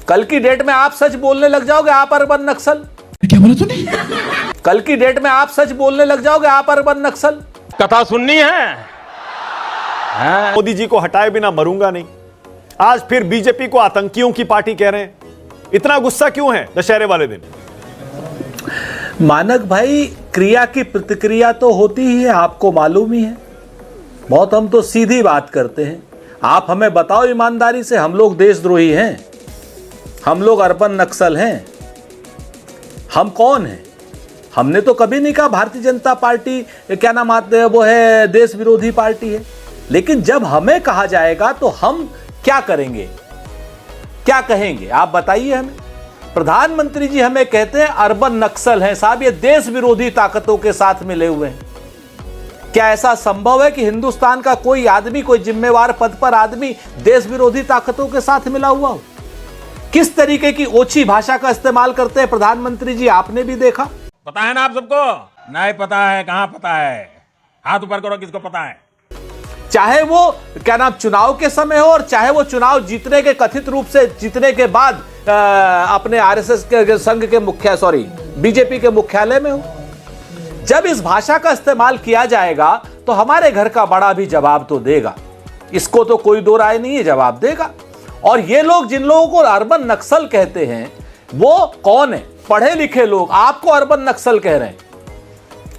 कल की डेट में आप सच बोलने लग जाओगे, आप अर्बन नक्सल। क्या बोला तूने? कल की डेट में आप सच बोलने लग जाओगे, आप अर्बन नक्सल। कथा सुननी है। मोदी जी को हटाए बिना मरूंगा नहीं। आज फिर बीजेपी को आतंकियों की पार्टी कह रहे हैं। इतना गुस्सा क्यों है दशहरे वाले दिन? मानक भाई, क्रिया की प्रतिक्रिया तो होती ही है, आपको मालूम ही है। बहुत हम तो सीधी बात करते हैं। आप हमें बताओ ईमानदारी से, हम लोग देशद्रोही हैं? हम लोग अर्बन नक्सल हैं? हम कौन हैं? हमने तो कभी नहीं कहा भारतीय जनता पार्टी क्या नाम आते हैं वो है देश विरोधी पार्टी है। लेकिन जब हमें कहा जाएगा तो हम क्या करेंगे, क्या कहेंगे, आप बताइए हमें। प्रधानमंत्री जी हमें कहते हैं अर्बन नक्सल हैं। साहब, ये देश विरोधी ताकतों के साथ मिले हुए हैं। क्या ऐसा संभव है कि हिंदुस्तान का कोई आदमी, कोई जिम्मेवार पद पर आदमी देश विरोधी ताकतों के साथ मिला हुआ हो? किस तरीके की ओछी भाषा का इस्तेमाल करते हैं प्रधानमंत्री जी, आपने भी देखा। पता है ना आप सबको? नहीं पता है? कहां पता है? हाथ ऊपर करो, किसको पता है? चाहे वो क्या नाम चुनाव के समय हो और चाहे वो चुनाव जीतने के, कथित रूप से जीतने के बाद अपने आरएसएस के संघ के बीजेपी के मुख्यालय में हो। जब इस भाषा का इस्तेमाल किया जाएगा तो हमारे घर का बड़ा भी जवाब तो देगा, इसको तो कोई दो राय नहीं है, जवाब देगा। और ये लोग, जिन लोगों को अर्बन नक्सल कहते हैं, वो कौन है? पढ़े लिखे लोग आपको अर्बन नक्सल कह रहे हैं।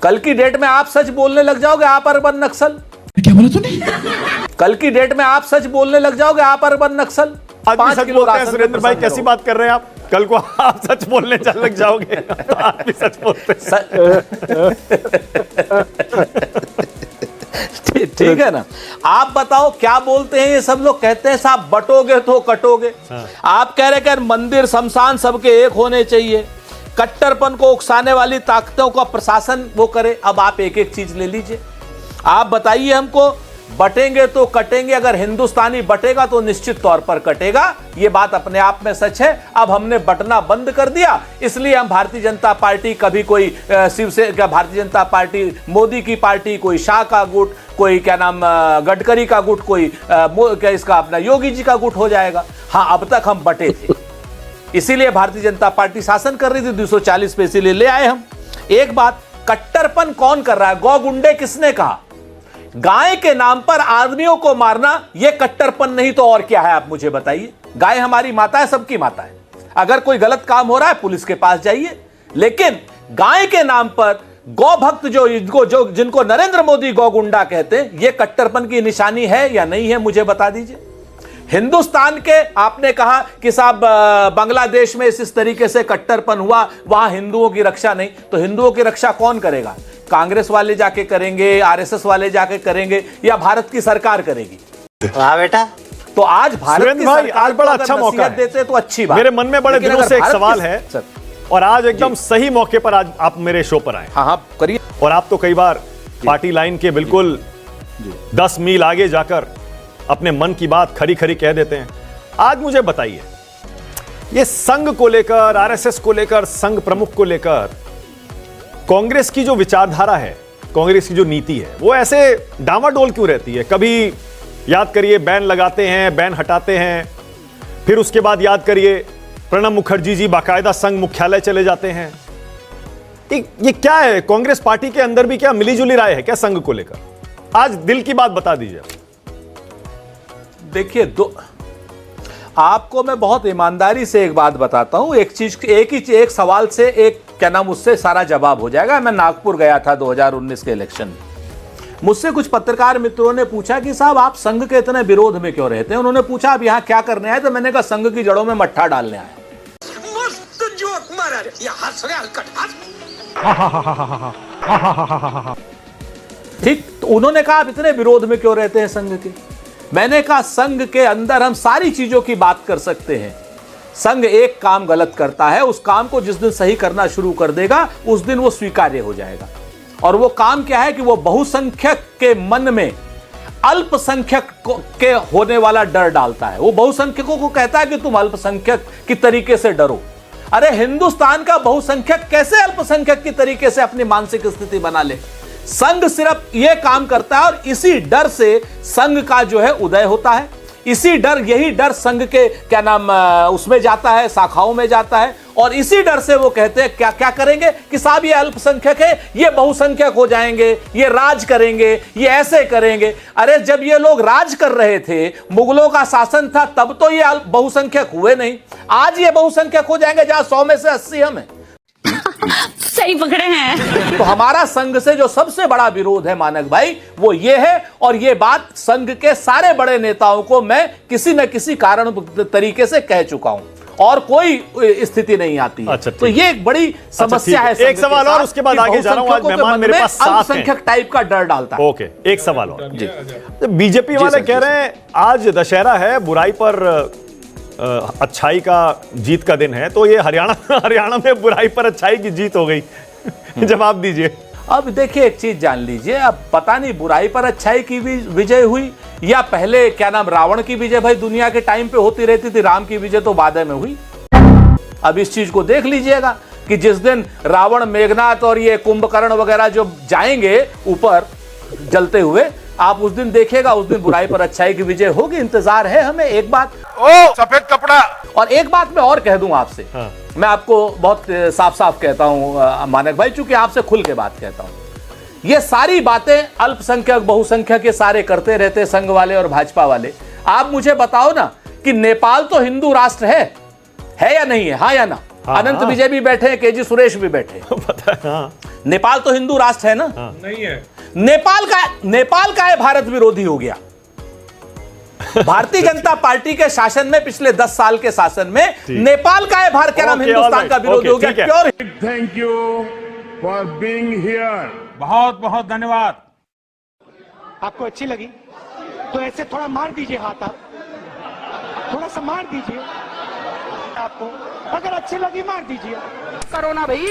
कल की डेट में आप सच बोलने लग जाओगे, आप अर्बन नक्सल। क्या बोला तूने? कल की डेट में आप सच बोलने लग जाओगे, आप अर्बन नक्सल। आज भी सच बोलते हैं सुरेंद्र भाई, कैसी बात कर रहे हैं आप? कल को आप सच बोलने लग जाओगे तो आप भी सच बोलते ठीक है ना। आप बताओ क्या बोलते हैं ये सब लोग? कहते हैं साहब बटोगे तो कटोगे। आप कह रहे कि मंदिर शमशान सबके एक होने चाहिए, कट्टरपन को उकसाने वाली ताकतों का प्रशासन वो करे। अब आप एक एक चीज ले लीजिए, आप बताइए हमको। बटेंगे तो कटेंगे, अगर हिंदुस्तानी बटेगा तो निश्चित तौर पर कटेगा, यह बात अपने आप में सच है। अब हमने बटना बंद कर दिया, इसलिए हम भारतीय जनता पार्टी, कभी कोई शिवसेना, भारतीय जनता पार्टी मोदी की पार्टी, कोई शाह का गुट, कोई क्या नाम गडकरी का गुट, कोई क्या इसका अपना योगी जी का गुट हो जाएगा। हाँ, अब तक हम बटे थे, इसीलिए भारतीय जनता पार्टी शासन कर रही थी 240 पे, इसीलिए ले आए हम। एक बात, कट्टरपन कौन कर रहा है? गौ गुंडे किसने कहा? गाय के नाम पर आदमियों को मारना यह कट्टरपन नहीं तो और क्या है? आप मुझे बताइए। गाय हमारी माता है, सबकी माता है। अगर कोई गलत काम हो रहा है पुलिस के पास जाइए, लेकिन गाय के नाम पर गौ भक्त जिनको नरेंद्र मोदी गौ गुंडा कहते हैं, यह कट्टरपन की निशानी है या नहीं है? मुझे बता दीजिए। हिंदुस्तान के, आपने कहा कि साहब बांग्लादेश में इस तरीके से कट्टरपन हुआ, वहां हिंदुओं की रक्षा नहीं, तो हिंदुओं की रक्षा कौन करेगा? कांग्रेस वाले जाके करेंगे, आरएसएस वाले जाके करेंगे, या भारत की सरकार करेगी? वाह बेटा। तो आज भारत की सरकार आज बड़ा अच्छा मौका है, देते तो अच्छी बात। मेरे मन में बड़े दिनों से एक सवाल है और आज एकदम सही मौके पर आज आप मेरे शो पर आए। हाँ करिए। और आप तो कई बार पार्टी लाइन के बिल्कुल 10 मील आगे जाकर अपने मन की बात खरी खरी कह देते हैं। आज मुझे बताइए, ये संघ को लेकर, आरएसएस को लेकर, संघ प्रमुख को लेकर कांग्रेस की जो विचारधारा है, कांग्रेस की जो नीति है, वो ऐसे डामाडोल क्यों रहती है? कभी याद करिए बैन लगाते हैं, बैन हटाते हैं, फिर उसके बाद याद करिए प्रणब मुखर्जी जी बाकायदा संघ मुख्यालय चले जाते हैं। ये क्या है? कांग्रेस पार्टी के अंदर भी क्या मिलीजुली राय है क्या संघ को लेकर? आज दिल की बात बता दीजिए। देखिए, आपको मैं बहुत ईमानदारी से एक बात बताता हूं। एक सवाल से एक क्या नाम उससे सारा जवाब हो जाएगा। मैं नागपुर गया था 2019 के इलेक्शन में। मुझसे कुछ पत्रकार मित्रों ने पूछा कि साहब आप संघ के इतने विरोध में क्यों रहते हैं? उन्होंने पूछा आप यहां क्या करने आए? तो मैंने कहा संघ की जड़ों में मट्ठा डालने आए। मस्त जोक मारा रे, ये हंस रहे हलकट हंस। ठीक, तो उन्होंने कहा आप इतने विरोध में क्यों रहते हैं संघ के? मैंने कहा संघ के अंदर हम सारी चीजों की बात कर सकते हैं। संघ एक काम गलत करता है, उस काम को जिस दिन सही करना शुरू कर देगा उस दिन वो स्वीकार्य हो जाएगा। और वो काम क्या है कि वो बहुसंख्यक के मन में अल्पसंख्यक के होने वाला डर डालता है। वो बहुसंख्यकों को कहता है कि तुम अल्पसंख्यक की तरीके से डरो। अरे हिंदुस्तान का बहुसंख्यक कैसे अल्पसंख्यक की तरीके से अपनी मानसिक स्थिति बना ले? संघ सिर्फ यह काम करता है और इसी डर से संघ का जो है उदय होता है। इसी डर, यही डर संघ के क्या नाम उसमें जाता है, शाखाओं में जाता है, और इसी डर से वो कहते हैं क्या क्या करेंगे कि साहब ये अल्पसंख्यक है, ये बहुसंख्यक हो जाएंगे, ये राज करेंगे, ये ऐसे करेंगे। अरे जब ये लोग राज कर रहे थे, मुगलों का शासन था, तब तो ये बहुसंख्यक हुए नहीं। आज ये बहुसंख्यक हो जाएंगे जहां 100 में से 80 हम हैं। सही पकड़े हैं। तो हमारा संघ से जो सबसे बड़ा विरोध है मानक भाई, वो ये है, और ये बात संघ के सारे बड़े नेताओं को मैं किसी न किसी कारण तरीके से कह चुका हूं, और कोई स्थिति नहीं आती है। अच्छा, तो ये एक बड़ी समस्या है। एक सवाल और, उसके बाद आगे जा रहा हूं। आज मेहमान मेरे पास 7 हैं। अल्पसंख्यक टाइप का डर डालता है। ओके, एक सवाल और जी। बीजेपी वाले कह रहे हैं आज दशहरा है, बुराई पर अच्छाई का जीत का दिन है, तो ये हरियाणा में बुराई पर अच्छाई की जीत हो गई। जवाब दीजिए। अब देखिए एक चीज जान लीजिए, अब पता नहीं बुराई पर अच्छाई की विजय हुई या पहले क्या नाम रावण की विजय भाई दुनिया के टाइम पे होती रहती थी, राम की विजय तो बाद में हुई। अब इस चीज को देख लीजिएगा कि जिस दिन रावण, मेघनाथ और ये कुंभकर्ण वगैरह जो जाएंगे ऊपर जलते हुए, आप उस दिन देखिएगा, उस दिन बुराई पर अच्छाई की विजय होगी। इंतजार है हमें। एक बात, ओ सफेद कपड़ा, और एक बात मैं और कह दूं आपसे, हाँ। मैं आपको बहुत साफ साफ कहता हूं मानक भाई, चूंकि आपसे खुल के बात कहता हूं। ये सारी बातें अल्पसंख्यक बहुसंख्यक के सारे करते रहते, संघ वाले और भाजपा वाले। आप मुझे बताओ ना कि नेपाल तो हिंदू राष्ट्र है या नहीं है? हाँ या ना? हाँ, अनंत हाँ। विजय भी बैठे हैं, केजी सुरेश भी बैठे हैं। पता है, हाँ। नेपाल तो हिंदू राष्ट्र है ना? हाँ। नहीं है। नेपाल का है भारत विरोधी हो गया। भारतीय जनता पार्टी के शासन में, पिछले 10 साल के शासन में, नेपाल का है भारत, क्या नाम, हिंदुस्तान का विरोधी हो गया। Pure Thank you for being here. बहुत बहुत धन्यवाद। आपको अच्छी लगी तो ऐसे थोड़ा मार दीजिए हाथ, आप थोड़ा सा मार दीजिए। आपको अगर अच्छी लगी मार दीजिए। करो ना भाई,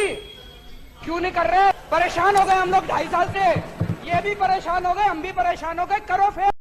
क्यों नहीं कर रहे? परेशान हो गए हम लोग 2.5 साल से, ये भी परेशान हो गए, हम भी परेशान हो गए, करो फिर।